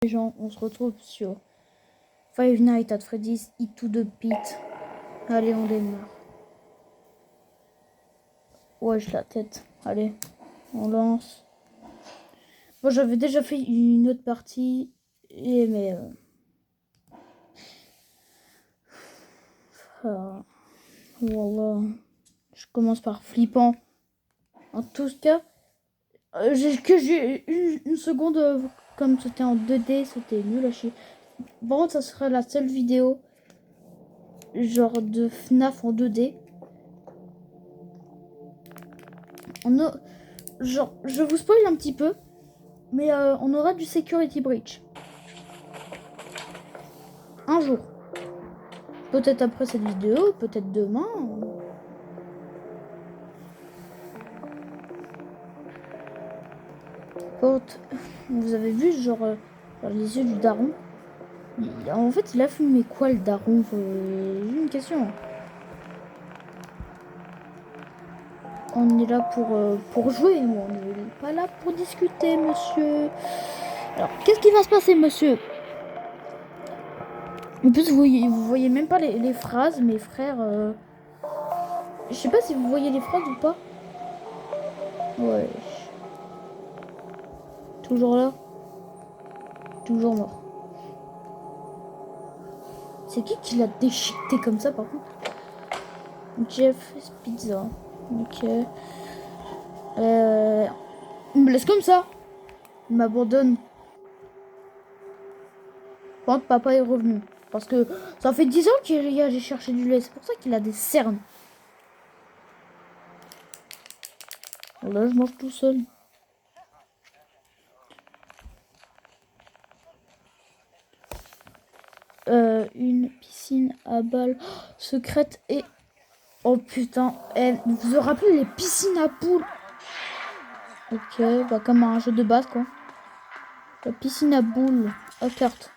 Les gens, on se retrouve sur Five Nights at Freddy's Eat to the Pit. Allez, on démarre. Wesh, la tête. Allez, on lance. Bon, j'avais déjà fait une autre partie. Mais... voilà. Je commence par flippant. En tout cas, j'ai une seconde... comme c'était en 2D, c'était nul à chier. Par contre, ça sera la seule vidéo genre de FNAF en 2D. Genre, je vous spoil un petit peu, mais on aura du security breach. Un jour. Peut-être après cette vidéo, peut-être demain. Quand vous avez vu, genre les yeux du daron. En fait, il a fumé quoi le daron? J'ai une question. On est là pour jouer, on n'est pas là pour discuter, monsieur. Alors, qu'est-ce qui va se passer, monsieur? En plus, vous voyez même pas les phrases, mes frères. Je sais pas si vous voyez les phrases ou pas. Ouais. Toujours là. Toujours mort. C'est qui l'a déchiqueté comme ça, par contre? Jeff's Pizza. Ok. Il me laisse comme ça. Il m'abandonne. Quand papa est revenu. Parce que ça fait 10 ans qu'il a cherché du lait. C'est pour ça qu'il a des cernes. Là, je mange tout seul. Une piscine à balles secrète et... Oh putain. Vous vous rappelez les piscines à poules? Ok, bah comme un jeu de base quoi. La piscine à boules. À carte.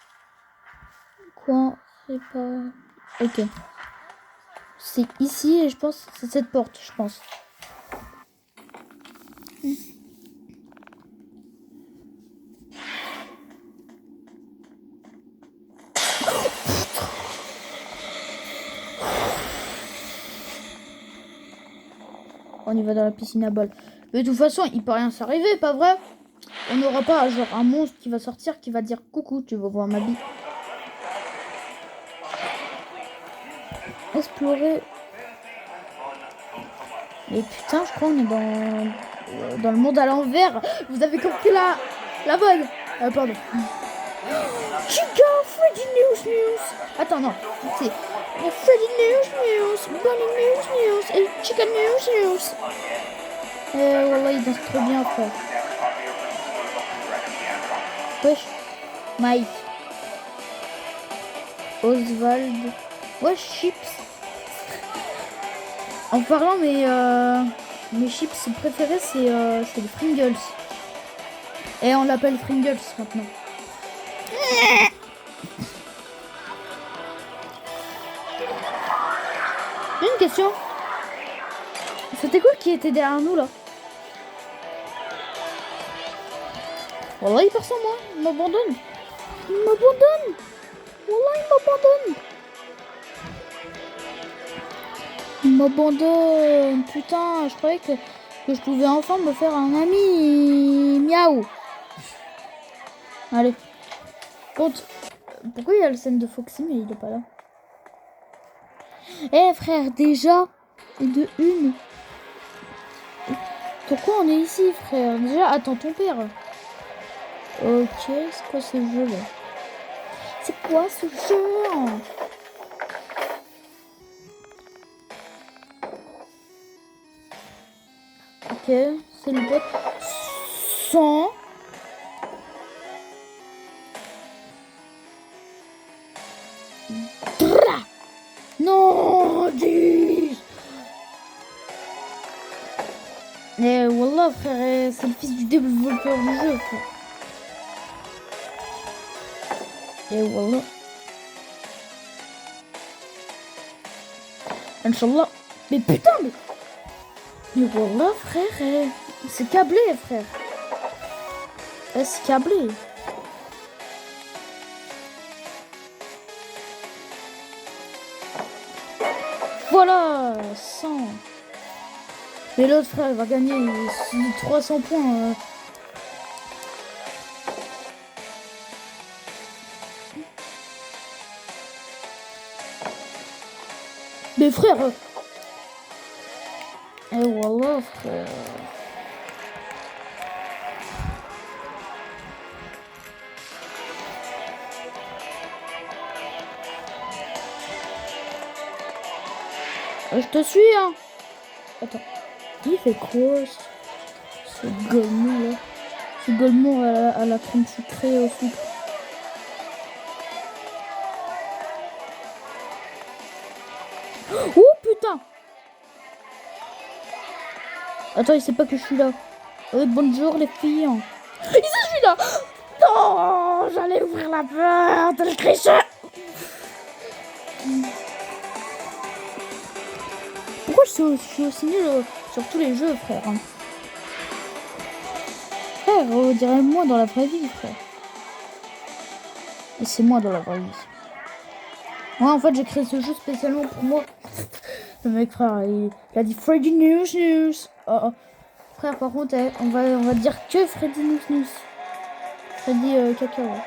Quoi? C'est pas... Ok. C'est ici et je pense que c'est cette porte, je pense. On y va dans la piscine à balles. Mais de toute façon, il peut rien s'arriver, pas vrai? On n'aura pas genre un monstre qui va sortir, qui va dire coucou, tu vas voir ma bite. Explorer. Mais putain, je crois qu'on est dans le monde à l'envers. Vous avez compris la bonne. Pardon. Chica, Freddy News. Attends, non. C'est Freddy News. Bunny News. Et Chica News. Wallah, il danse trop bien, frère. Wesh. Mike. Oswald. Wesh, Chips. En parlant, mes chips préférés, c'est les Pringles. Et on l'appelle Pringles maintenant. J'ai une question. C'était quoi qui était derrière nous là? Wallah, il part sans moi. Il m'abandonne. Wallah, il m'abandonne. Putain, je croyais que je pouvais enfin me faire un ami. Miaou. Allez. Compte. Pourquoi il y a le scène de Foxy mais il est pas là? Eh frère, déjà. Et de une. Pourquoi on est ici, frère? Déjà, attends ton père. Ok, c'est quoi ce jeu là? C'est quoi ce jeu? Ok, c'est le bot. 100. Non, 10. Mais wallah, frère, c'est le fils du développeur du jeu, frère. Et wallah. Inch'Allah. Mais putain, mais wallah, frère, c'est câblé, frère. C'est câblé. Voilà, 100. Mais l'autre frère, il va gagner 300 points. Mais frère... Eh voilà, frère. Je te suis, hein. Attends. Il fait quoi, ce golemon, là? Ce golemon à la crème sucrée au sucre. Oh, putain! Attends, il sait pas que je suis là. Bonjour, les filles. Il sait que je suis là! Non! J'allais ouvrir la porte, le tricheur! Pourquoi je suis aussi nul sur tous les jeux, frère? Frère, on dirait moi dans la vraie vie, frère. Et c'est moi dans la vraie vie. Moi, en fait, j'ai créé ce jeu spécialement pour moi. Le mec, frère, il a dit Freddy News News. Oh. Frère, par contre, on va dire que Freddy News News. Freddy caca, ouais.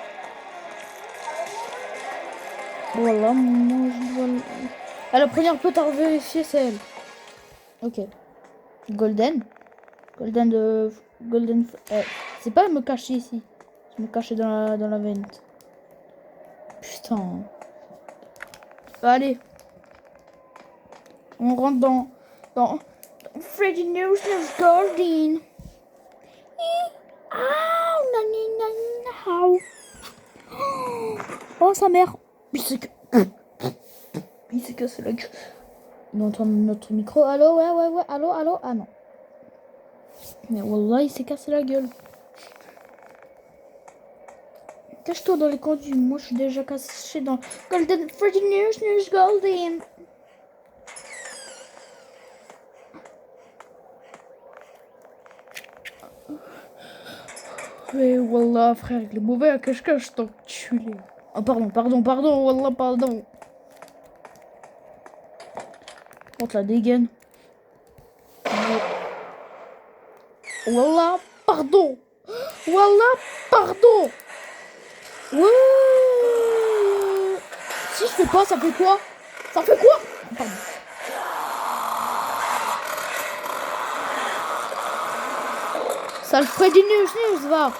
Voilà, moi, je dois... Ah, la première pote à vérifier, c'est elle. Ok. Golden. Golden de... Golden... c'est pas me cacher ici. Je me cachais dans la vente. Putain. Allez. On rentre dans Freddy News News Golden. Oh, sa mère. Il s'est cassé la gueule. On entend notre micro. Allô, ouais. Allô. Ah non. Mais wallah, il s'est cassé la gueule. Cache-toi dans les conduits. Moi, je suis déjà caché dans Golden Freddy News Golden. Mais wallah, frère, il est mauvais à cache-cache, t'enculé. Oh, pardon, wallah, pardon. Monte la dégaine. Wallah, pardon. Wallah, pardon. Ouais. Si je fais pas, ça fait quoi? Ça fait quoi? Pardon. Ça le ferait du news, va.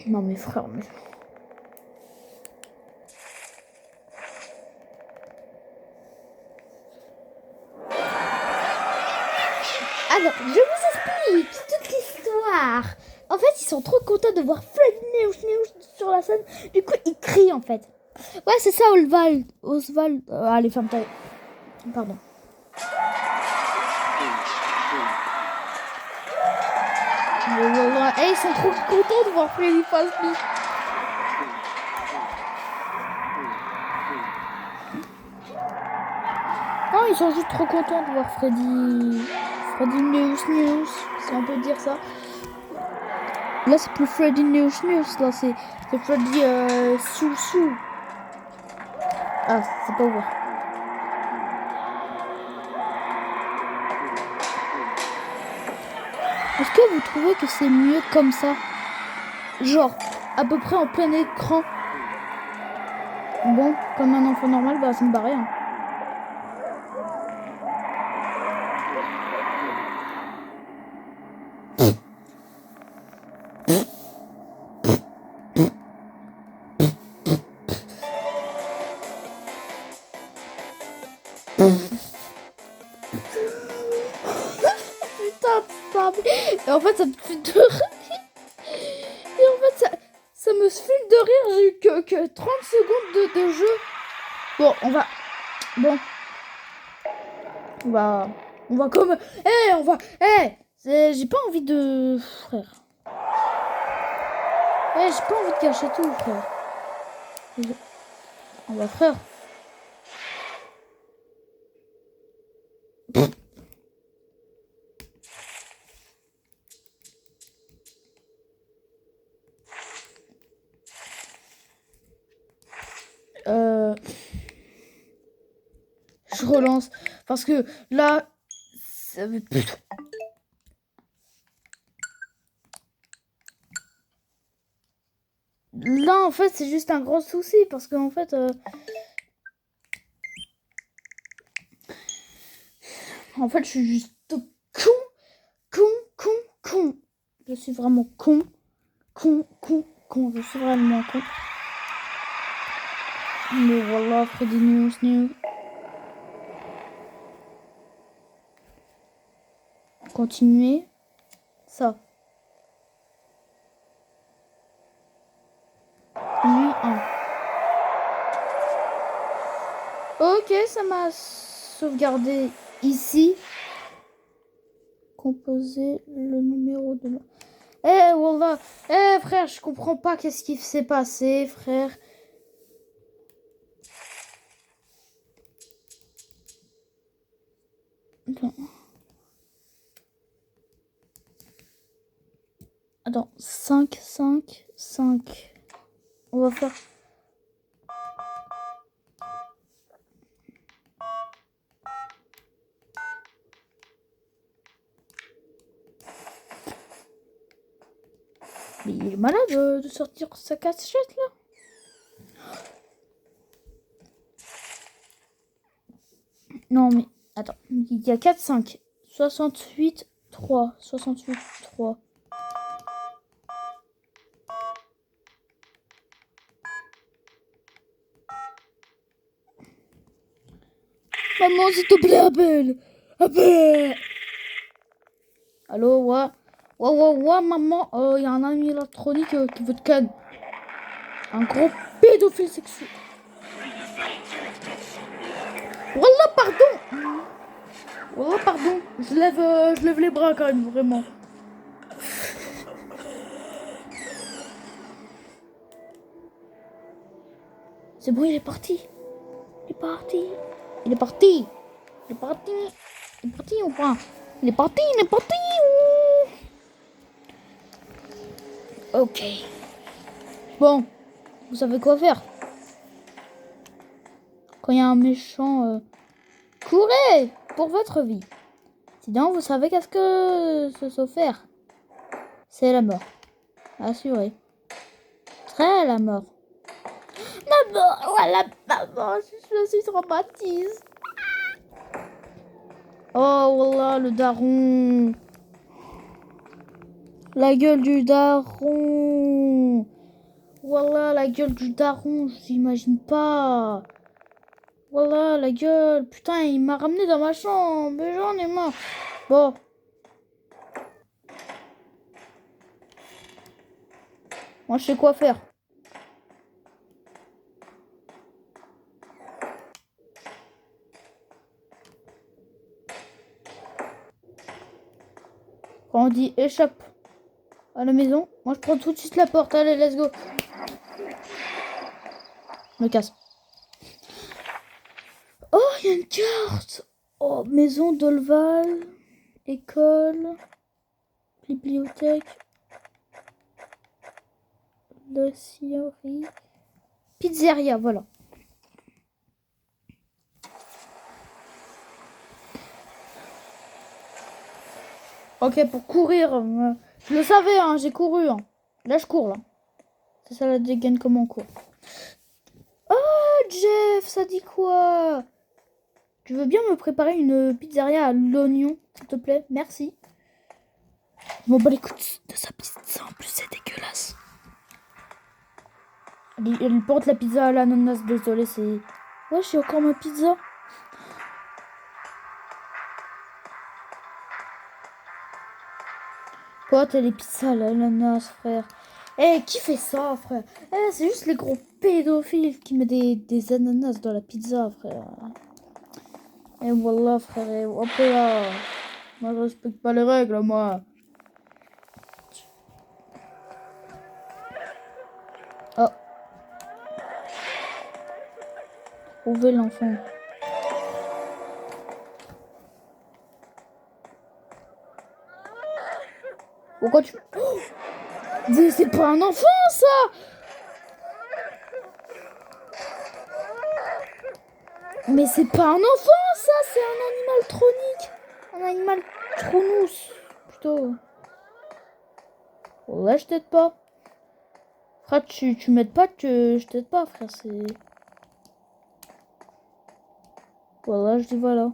Non mais frère, mais... Alors, je vous explique toute l'histoire. En fait, ils sont trop contents de voir Freddy News sur la scène. Du coup, ils crient en fait. Ouais, c'est ça, Oswald. Allez, ferme ta... Pardon. Mais voilà. Hey, ils sont trop contents de voir Freddy Fazbear. Non, ils sont juste trop contents de voir Freddy News, si on peut dire ça. Là, c'est plus Freddy News, là, c'est Freddy Sou. Ah, c'est pas ouvert. Est-ce que vous trouvez que c'est mieux comme ça? Genre, à peu près en plein écran. Bon, comme un enfant normal, bah ça me paraît. Hein. Putain, ça... Et en fait, ça me fait de rire. Et en fait, ça me fume de rire. J'ai eu que 30 secondes de jeu. Bon, on va... Bon. On va comme... j'ai pas envie de... Frère. J'ai pas envie de cacher tout, frère. On va, frère. relance. Parce que là, là, en fait, c'est juste un gros souci. Parce que, en fait, je suis juste con. Je suis vraiment con. Je suis vraiment con. Mais voilà, Freddy News. Continuer. Ça. Lui, 1. Ok, ça m'a sauvegardé ici. Composer le numéro de... Wallah. Frère, je comprends pas qu'est-ce qui s'est passé, frère. Attends, 5. On va faire... Mais il est malade de sortir sa cachette, là. Non, mais... Attends, il y a 4, 5. 68, 3. Maman, s'il te plaît, appelle. Allô, ouais, maman. Il y a un ami électronique qui veut te ken. Un gros pédophile sexuel. Wallah, pardon. Je lève les bras quand même, vraiment. C'est bon, il est parti ou pas? Il est parti. Ok. Bon, vous savez quoi faire. Quand il y a un méchant, courez pour votre vie. Sinon, vous savez qu'est-ce que ce faut faire. C'est la mort. Assuré. Très la mort. Maman, je suis traumatisée. Oh, voilà, le daron. La gueule du daron. Voilà, la gueule du daron, je n'imagine pas. Voilà, la gueule. Putain, il m'a ramené dans ma chambre. Mais j'en ai marre. Bon. Moi, je sais quoi faire. Quand on dit échappe à la maison, moi, je prends tout de suite la porte. Allez, let's go. Je me casse. Oh, il y a une carte. Oh, maison d'Olval. École. Bibliothèque. La Sciori. Pizzeria, voilà. Ok, pour courir. Je le savais, hein, j'ai couru. Hein. Là, je cours, là. C'est ça la dégaine comme on court. Oh, Jeff, ça dit quoi? Tu veux bien me préparer une pizzeria à l'oignon, s'il te plaît? Merci. Je m'en bats les couilles de sa pizza, en plus c'est dégueulasse. Elle porte la pizza à l'ananas, désolé, c'est... Ouais, j'ai encore ma pizza. Quoi, t'as les pizzas à l'ananas, frère? Qui fait ça, frère? C'est juste les gros pédophiles qui mettent des ananas dans la pizza, frère. Wallah, frère, hop là. Moi, je respecte pas les règles, moi. Oh. Trouvez l'enfant. Pourquoi tu... Oh, c'est pas un enfant, ça! Mais c'est pas un enfant, ça, c'est un animal tronique. Un animal tronous. Plutôt. Là, je t'aide pas. Frère, tu m'aides pas, je t'aide pas, frère. C'est... Voilà, je dis voilà.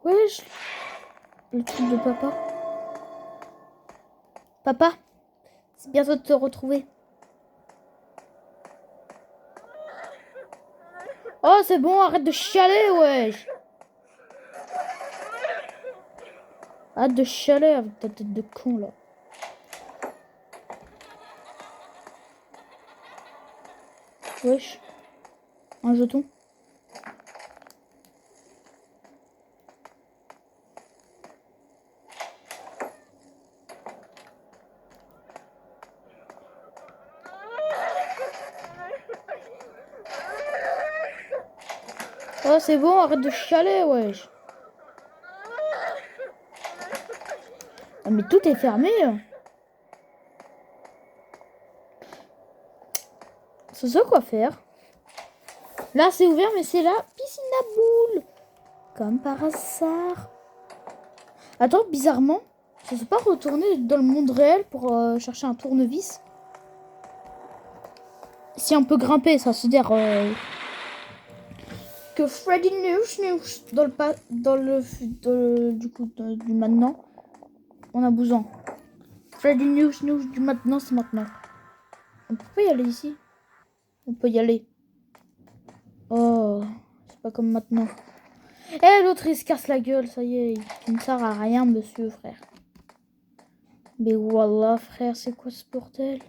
Wesh. Le truc de papa. Papa, c'est bientôt de te retrouver. Oh, c'est bon, arrête de chialer, wesh. Arrête de chialer avec ta tête de con, là. Wesh. Un jeton. Oh, c'est bon, arrête de chialer, wesh. Ah, mais tout est fermé. C'est ça quoi faire. Là, c'est ouvert, mais c'est la piscine à boules. Comme par hasard. Attends, bizarrement, je ne suis pas retourner dans le monde réel pour chercher un tournevis. Si on peut grimper, ça veut dire que Freddy News du maintenant, on a besoin. Freddy News du maintenant, c'est maintenant. On peut pas y aller ici. On peut y aller. Oh, c'est pas comme maintenant. Eh, l'autre il se casse la gueule, ça y est, il ne sert à rien, monsieur, frère. Mais wallah, frère, c'est quoi ce bordel?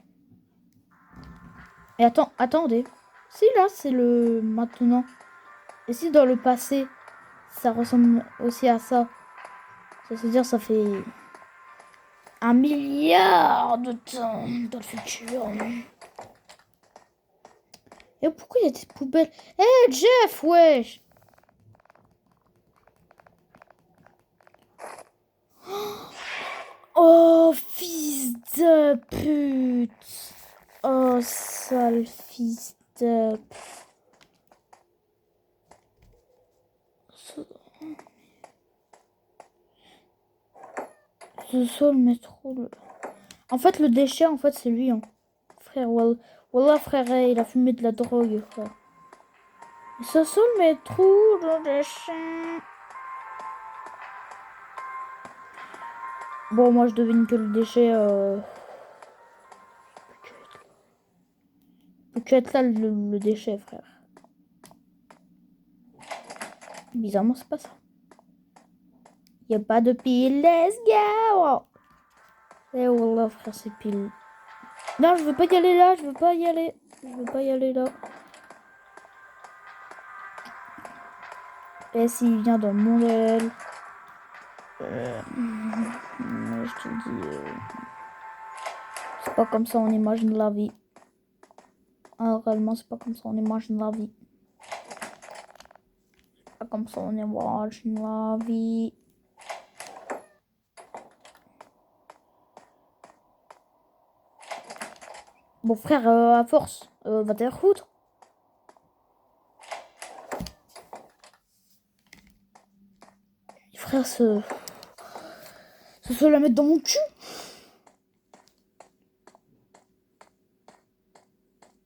Et attendez. Si là, c'est le maintenant. Et si dans le passé, ça ressemble aussi à ça. Ça veut dire ça fait 1 milliard de temps dans le futur. Et pourquoi il y a des poubelles? Eh, Jeff, wesh! Oh, fils de pute! Oh, sale fils de... Ce sol métro... En fait, le déchet, en fait, c'est lui, hein. Frère, wallah, frère, il a fumé de la drogue, frère. Ce sol métro, le déchet... Bon, moi, je devine que le déchet... peut que être là, le déchet, frère. Bizarrement, c'est pas ça. Y a pas de pile, let's go! Eh wallah, frère, c'est pile. Non, je veux pas y aller là, je veux pas y aller. Je veux pas y aller là. Et s'il vient dans mon réel... je te dis... c'est pas comme ça on imagine la vie. Ah, réellement, c'est pas comme ça on imagine la vie. C'est pas comme ça on imagine la vie. Bon frère, à force, va te faire foutre. Frère, se la mettre dans mon cul.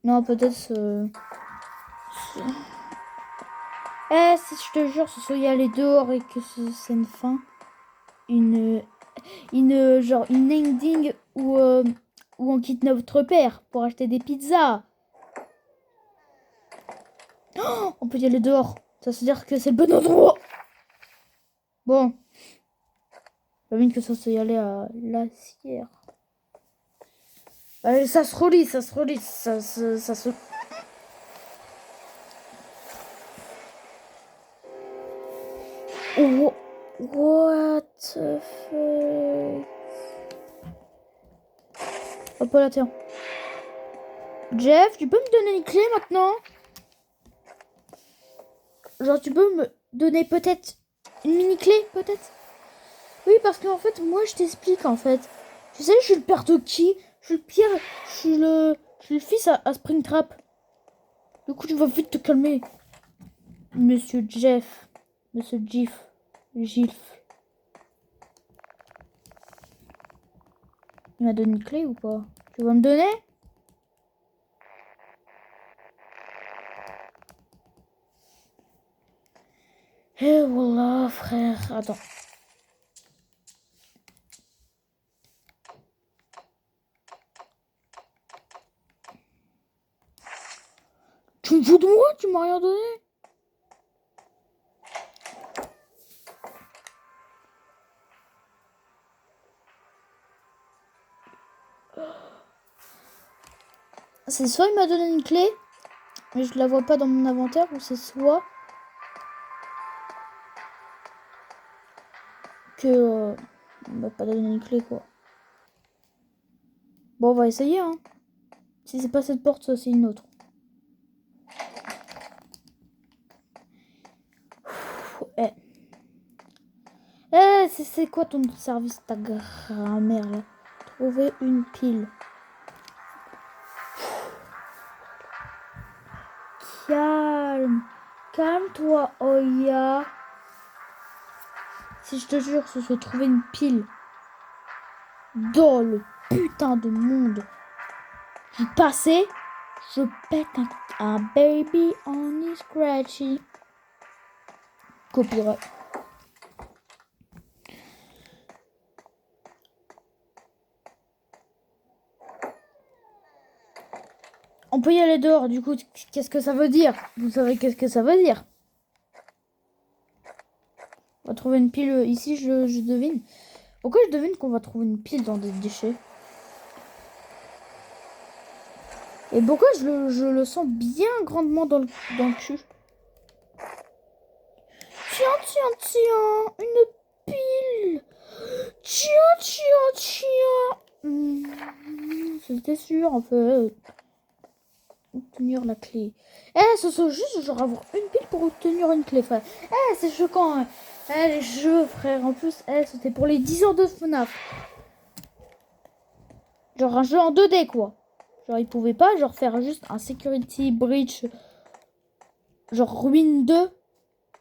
Non, peut-être Eh, si je te jure, ce soit y aller dehors et que c'est une fin. Genre, une ending où on quitte notre père pour acheter des pizzas. Oh, on peut y aller dehors. Ça veut dire que c'est le bon endroit. Bon. J'imagine que ça se y aller à la Sierre. Allez, ça se relit, ça se... Oh, what the fuck? Hop là, tiens. Jeff, tu peux me donner une clé maintenant? Genre, tu peux me donner peut-être une mini-clé, peut-être? Oui, parce qu'en fait, moi, je t'explique, en fait. Tu sais, je suis le père de qui? Je suis le pire, je suis le fils à Springtrap. Du coup, tu vas vite te calmer. Monsieur Jeff. Monsieur Gif. Gilf. Il m'a donné une clé ou pas? Tu vas me donner? Eh voilà, frère. Attends. Tu me fous de moi? Tu m'as rien donné? C'est soit il m'a donné une clé, mais je la vois pas dans mon inventaire, ou c'est soit que il m'a pas donné une clé, quoi. Bon, on va essayer, hein. Si c'est pas cette porte, c'est une autre. Eh, c'est quoi ton service, ta grammaire, là? Trouver une pile. Calme. Calme-toi, Oya. Si je te jure, ce se trouver une pile dans le putain de monde du passé, je pète un baby on his scratchy. Copyright. On peut y aller dehors, du coup, qu'est-ce que ça veut dire? Vous savez qu'est-ce que ça veut dire? On va trouver une pile ici, je devine. Pourquoi je devine qu'on va trouver une pile dans des déchets? Et pourquoi je le sens bien grandement dans le cul? Tiens, une pile. Tiens. C'était sûr, en fait. Obtenir la clé. Ce sont juste genre avoir une pile pour obtenir une clé, frère. C'est choquant. Hein. Les jeux, frère. En plus, c'était pour les 10 ans de FNAF. Genre un jeu en 2D, quoi. Genre, ils pouvaient pas genre faire juste un security breach. Genre ruine 2.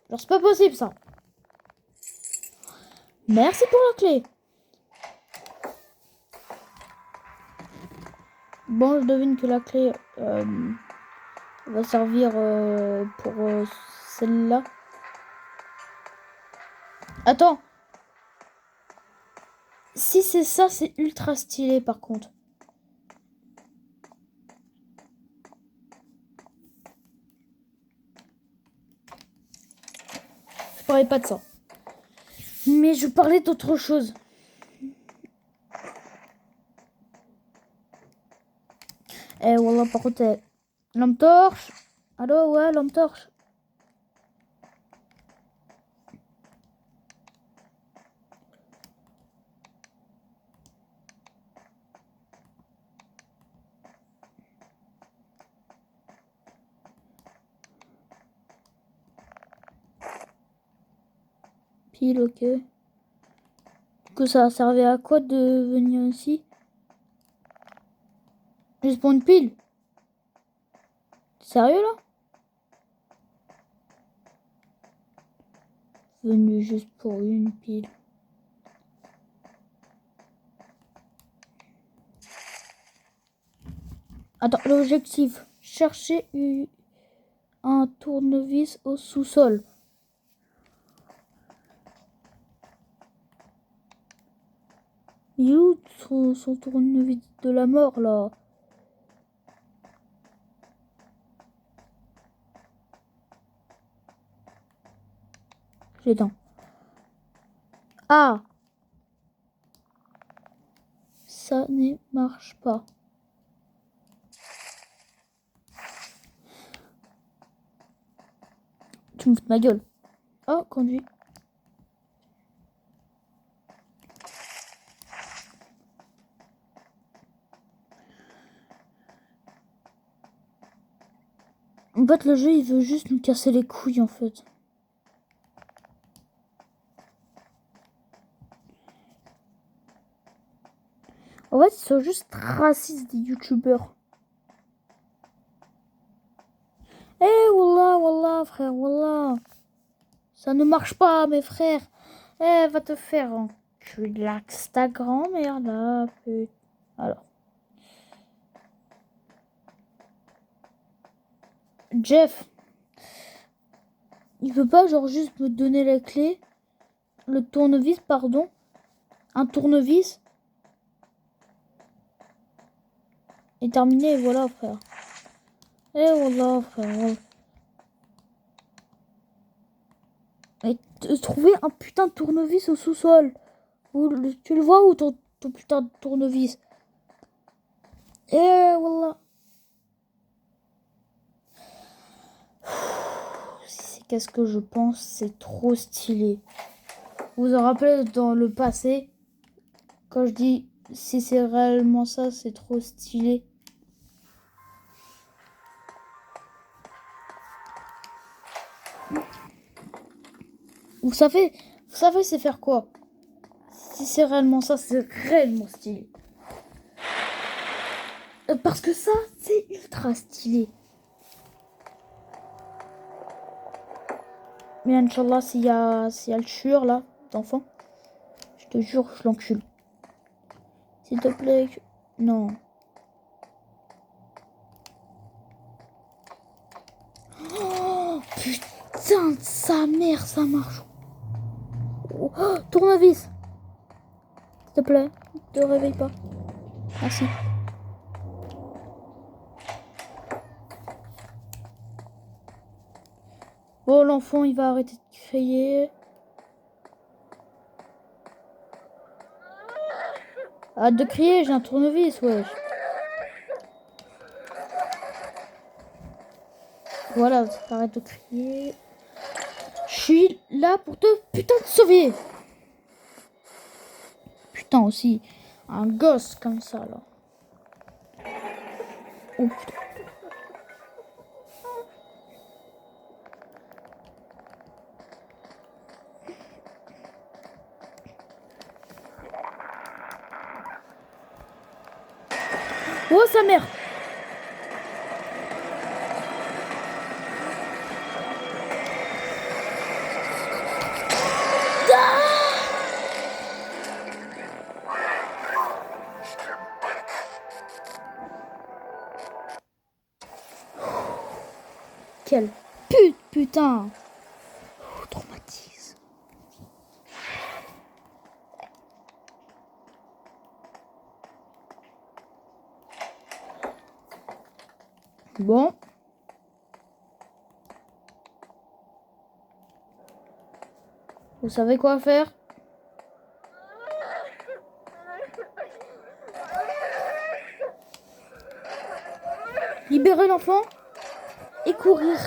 Genre, c'est pas possible, ça. Merci pour la clé. Bon, je devine que la clé va servir pour celle-là. Attends. Si c'est ça, c'est ultra stylé par contre. Je parlais pas de ça. Mais je parlais d'autre chose. Voilà, par contre, lampe torche. Allô, ouais, lampe torche. Pile, ok. Que ça servait à quoi de venir ici? Juste pour une pile? Sérieux là? Venu juste pour une pile. Attends, l'objectif. Chercher un tournevis au sous-sol. Il est où son tournevis de la mort là? J'ai dents. Ah! Ça ne marche pas. Tu me fous de ma gueule. Oh, conduit. En fait, le jeu, il veut juste nous casser les couilles, en fait. En fait, ils sont juste racistes, des youtubeurs. pas, frère, voilà. Ça ne marche pas, mes frères. Eh, va te faire enculer ta grand-mère, là, putain. Alors. Jeff. Il veut pas, genre, juste me donner les clés. Le tournevis, pardon. Un tournevis. Et terminé, voilà, frère. Et voilà, frère. Et trouver un putain de tournevis au sous-sol. Tu le vois où ton putain de tournevis? Et voilà. Qu'est-ce que je pense? C'est trop stylé. Vous vous rappelez dans le passé, quand je dis si c'est réellement ça, c'est trop stylé. Vous savez c'est faire quoi? Si c'est réellement ça, c'est réellement stylé. Parce que ça, c'est ultra stylé. Mais Inch'Allah, s'il y a le tueur là, d'enfant, je te jure, je l'encule. S'il te plaît. Non. Oh, putain de sa mère, ça marche. Oh, tournevis. S'il te plaît, ne te réveille pas. Merci. Bon, l'enfant, il va arrêter de crier. Arrête de crier, j'ai un tournevis, wesh. Voilà, arrête de crier. Je suis là pour te putain de sauver. Putain aussi, un gosse comme ça, là. Oh putain. Oh, sa mère. Quelle putain. Oh, traumatise. Bon. Vous savez quoi faire? Libérer l'enfant et courir.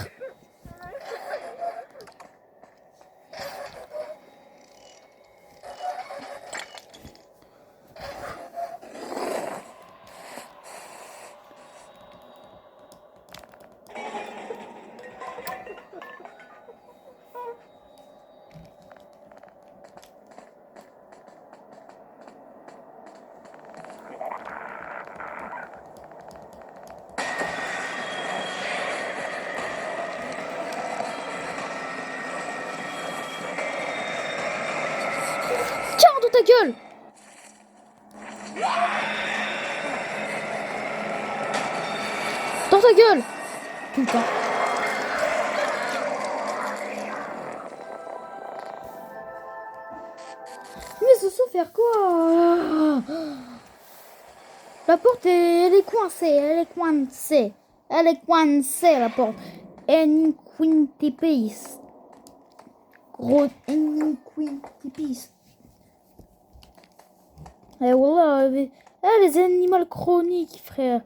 Tiens, dans ta gueule. Dans ta gueule. Putain. Mais ce sont faire quoi? La porte, elle est coincée. Elle est coincée, la porte. Iniquitipis. Gros iniquitipis. Et voilà, les animaux chroniques, frère.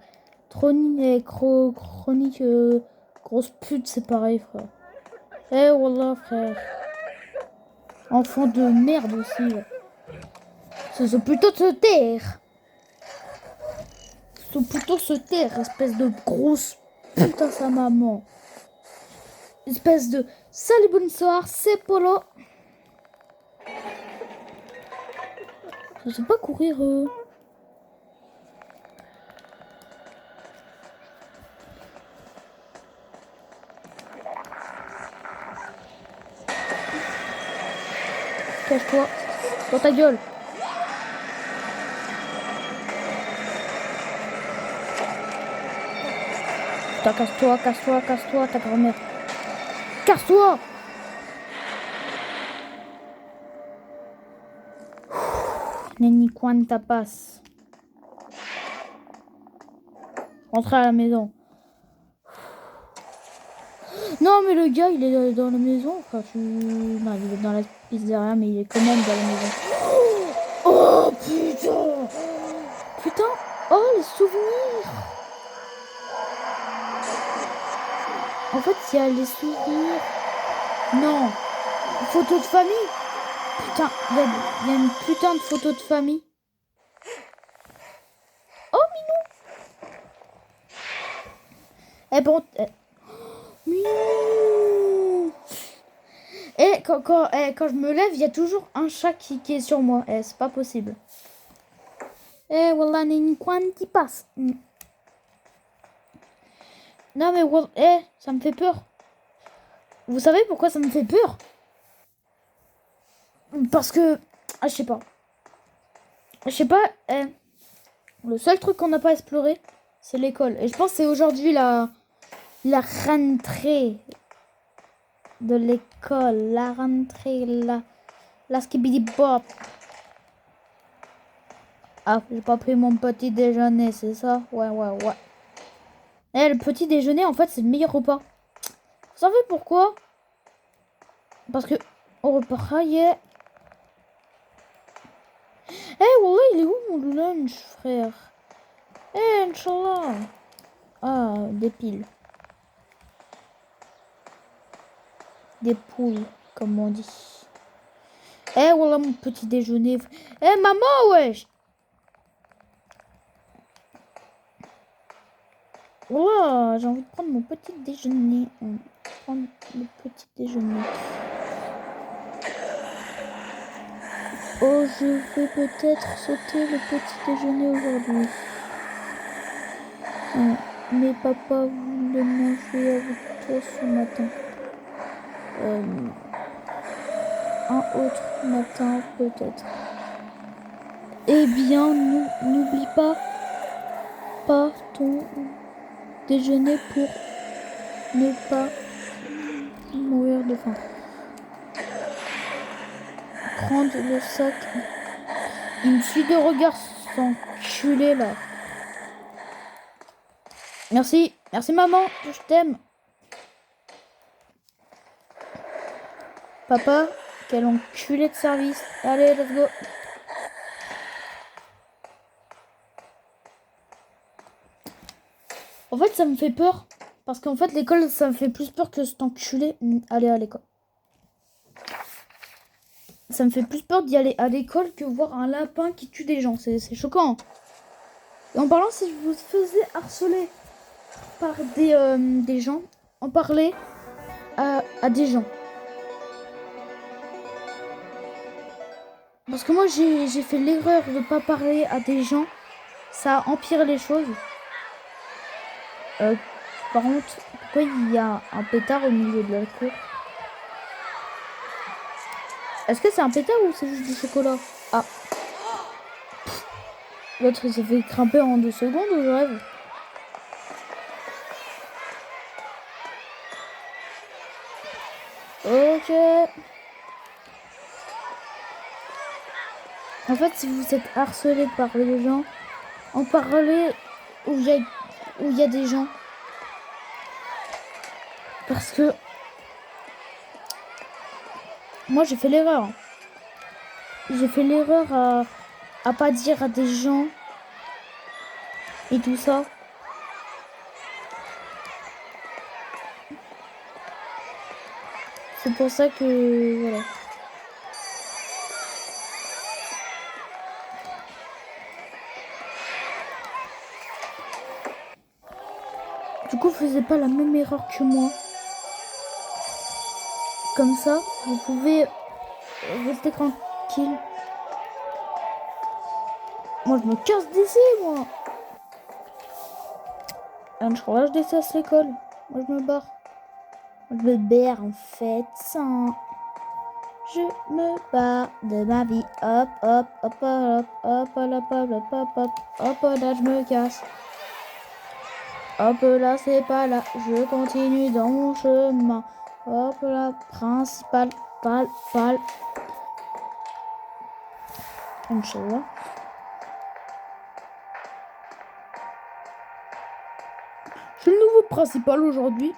Chronique, grosse pute, c'est pareil, frère. Eh voilà, frère. Enfant de merde aussi. Ouais. C'est plutôt de se taire. C'est plutôt se taire, espèce de grosse putain sa maman. Espèce de salut bonsoir, c'est Polo. Je sais pas courir. Dans ta gueule. Putain, casse-toi, ta grand-mère. Casse-toi. Nenni quanta passe. Rentre à la maison. Non, mais le gars, il est dans la maison. Enfin, non, il est dans la pizzeria, mais il est quand même dans la maison. Oh, putain. Putain. Oh, les souvenirs. En fait, il y a les souvenirs. Non. Photo de famille. Putain, il y a une putain de photo de famille. Oh, minou. Eh bon... Minou. Et quand je me lève, il y a toujours un chat qui est sur moi. Eh, c'est pas possible. Eh, wallah, nenni quanti passe. Non, mais ça me fait peur. Vous savez pourquoi ça me fait peur? Parce que... Ah, je sais pas. Le seul truc qu'on n'a pas exploré, c'est l'école. Et je pense que c'est aujourd'hui la rentrée de l'école. La rentrée, la skibidi bop. Ah, j'ai pas pris mon petit déjeuner, c'est ça? Ouais. Et le petit déjeuner, en fait, c'est le meilleur repas. Vous savez pourquoi? Parce que au repas, yeah. Wallah, il est où mon lunch, frère? Inch'Allah. Ah, des piles. Des poules, comme on dit. Wallah, mon petit déjeuner. Maman, wesh. Wallah, j'ai envie de prendre mon petit déjeuner. Prendre le petit déjeuner. Oh, je vais peut-être sauter le petit déjeuner aujourd'hui. Mais papa voulait manger avec toi ce matin. Un autre matin peut-être. Eh bien, n'oublie pas ton déjeuner pour ne pas mourir de faim. Prendre le sac. Il me suit de regard, cet enculé là. Merci maman, je t'aime. Papa, quel enculé de service. Allez, let's go. En fait, ça me fait peur. Parce qu'en fait, l'école, ça me fait plus peur que cet enculé. Aller à l'école. Ça me fait plus peur d'y aller à l'école que voir un lapin qui tue des gens. C'est choquant. Et en parlant, si je vous faisais harceler par des gens, en parler à des gens. Parce que moi, j'ai fait l'erreur de ne pas parler à des gens. Ça empire les choses. Par contre, pourquoi il y a un pétard au milieu de la cour? Est-ce que c'est un pétard ou c'est juste du chocolat? Ah. L'autre, il s'est fait grimper en 2 secondes ou je rêve? Ok. En fait, si vous êtes harcelé par les gens, en parler où il y a des gens. Parce que moi, j'ai fait l'erreur. J'ai fait l'erreur à pas dire à des gens et tout ça. C'est pour ça que voilà. Du coup, faisez pas la même erreur que moi. Comme ça, vous pouvez rester tranquille. Moi, je me casse d'ici, moi. Je crois que je déteste l'école. Moi, je me barre. Je me barre, en fait. Je me bats de ma vie. Hop, hop, hop, hop, hop, hop, hop, hop, hop, hop, hop, là, je me casse. Hop là, c'est pas là. Je continue dans mon chemin. Hop là, principal, pal. Inch'Allah. Je suis le nouveau principal aujourd'hui.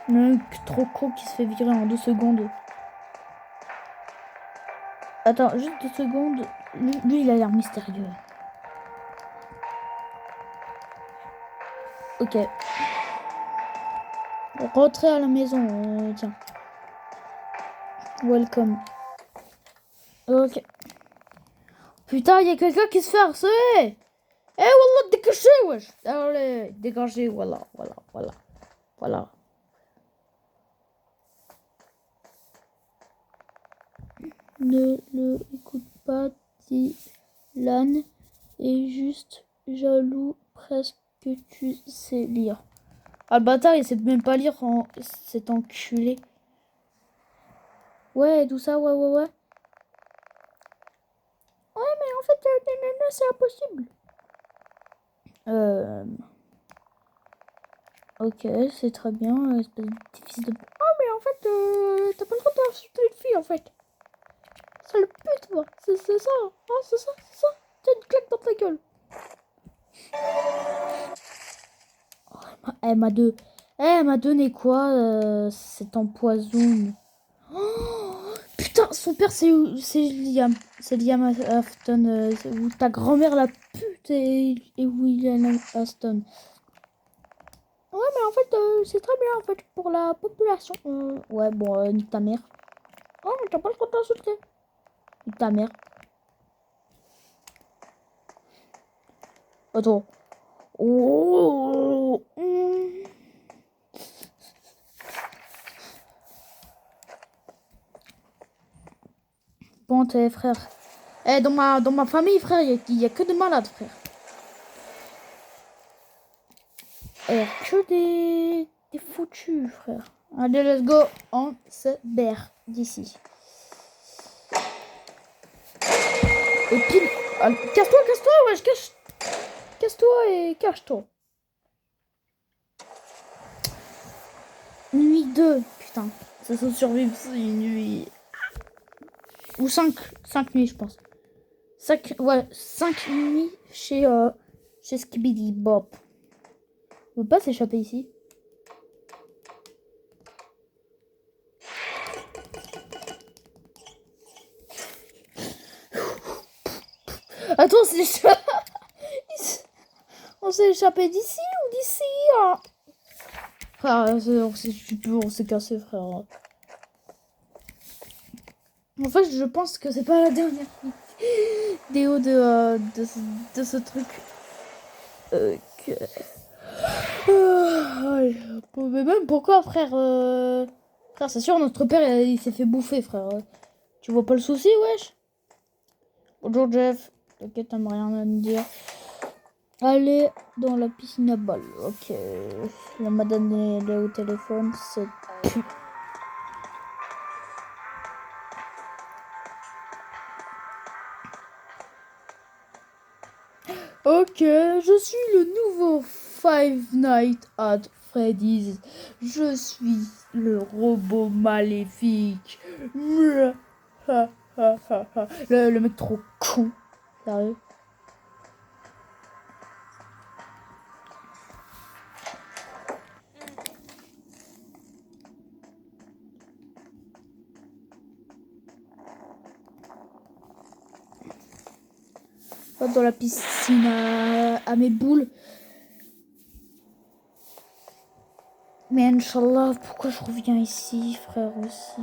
Le trop con qui se fait virer en 2 secondes. Attends, juste 2 secondes. Lui, il a l'air mystérieux. Ok. Rentrez à la maison. Tiens. Welcome. Ok. Putain, il y a quelqu'un qui se fait harceler. Eh, wallah, dégagez, wesh. Allez, dégagez, voilà. Ne le écoute pas, Dylan est juste jaloux, presque que tu sais lire. Ah, le bâtard, il sait même pas lire cet enculé. Ouais, tout ça, ouais. Ouais, mais en fait, c'est impossible. Ok, c'est très bien, espèce de petit fils de... Oh, mais en fait, t'as pas le droit d'insulter une fille, en fait. Sale pute, moi. C'est ça. Oh, c'est ça. T'as une claque dans ta gueule. Elle m'a donné quoi, cet empoison. Oh, putain, son père, c'est Liam. C'est Liam Afton. Ta grand-mère, la pute, et William Aston. Ouais, mais en fait, c'est très bien, en fait, pour la population. Ouais, bon, nique ta mère. Oh, mais t'as pas le droit d'insulter. Nique ta mère. Attends. Oh. Bon, tes frères. Eh, dans ma famille, frère, il y a que des malades, frère. Eh, que des foutus, frère. Allez, let's go. On se berre d'ici. Et pile. Casse-toi, wesh, casse-toi et cache-toi. Nuit 2, putain. Ça se survivre, c'est une nuit. Ou 5 nuits, je pense. 5 nuits chez Skibidi Bop. On peut pas s'échapper ici. Attends, on s'est échappé d'ici ou d'ici, hein? Frère, on s'est cassé, frère. En fait, je pense que c'est pas la dernière vidéo de ce truc. Mais même pourquoi, frère? Frère, c'est sûr, notre père, il s'est fait bouffer, frère. Tu vois pas le souci, wesh? Bonjour, Jeff. T'inquiète, t'as rien à me dire. Allez dans la piscine à balles. Ok. La madame est au téléphone. C'est... Ok, je suis le nouveau Five Nights at Freddy's. Je suis le robot maléfique. Le mec trop con. Sérieux. Pas dans la piscine à mes boules. Mais Inch'Allah, pourquoi je reviens ici, frère, aussi?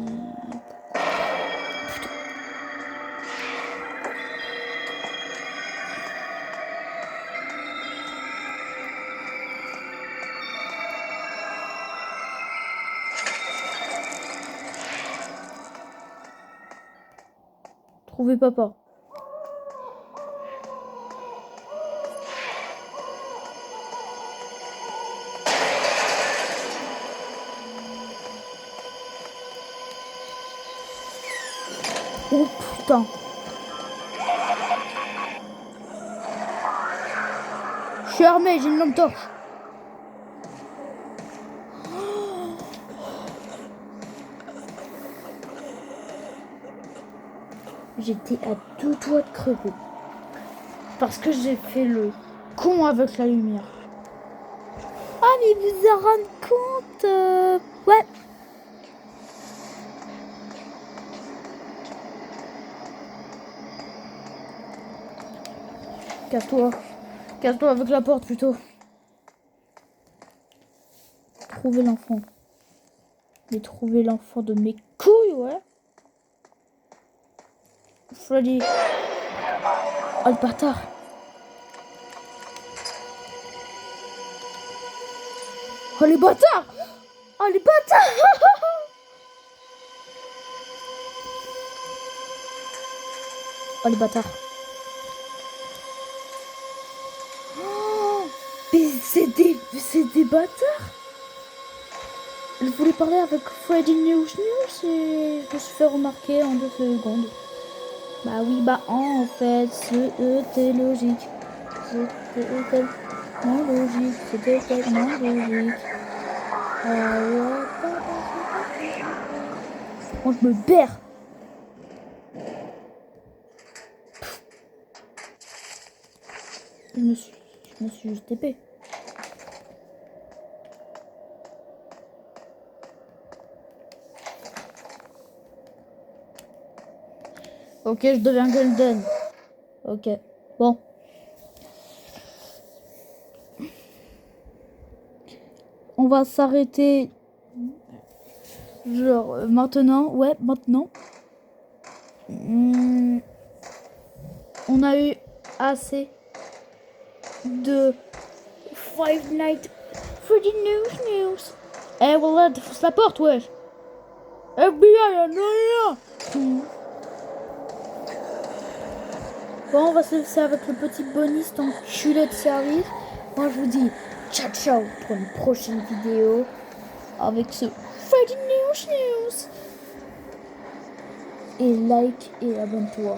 Trouver papa. Oh putain. Je suis armé, j'ai une lampe torche. J'étais à deux doigts de crever. Parce que j'ai fait le con avec la lumière. Ah mais vous vous en rendez compte Ouais. Casse-toi. Casse-toi avec la porte plutôt. Trouver l'enfant. Mais trouver l'enfant de mes couilles, ouais. Freddy. Oh le bâtard. Oh les bâtards. Oh les bâtards. Oh les bâtards. Oh, mais c'est des bâtards. Je voulais parler avec Freddy News et je me suis fait remarquer en 2 secondes. Bah oui, bah en fait, c'était logique. C'était tellement logique. C'était tellement logique. Moi, je me perds. Je me suis juste épée. Ok, je deviens golden. Ok, bon. On va s'arrêter. Genre, maintenant. Ouais, maintenant. On a eu assez de Five Nights Freddy News. Eh, voilà, défonce la porte, wesh. FBI, non. Bon, on va se laisser avec le petit bonus enculé de service. Moi, je vous dis ciao, ciao pour une prochaine vidéo avec ce Freddy News. Et like et abonne-toi.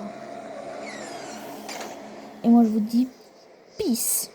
Et moi, je vous dis peace.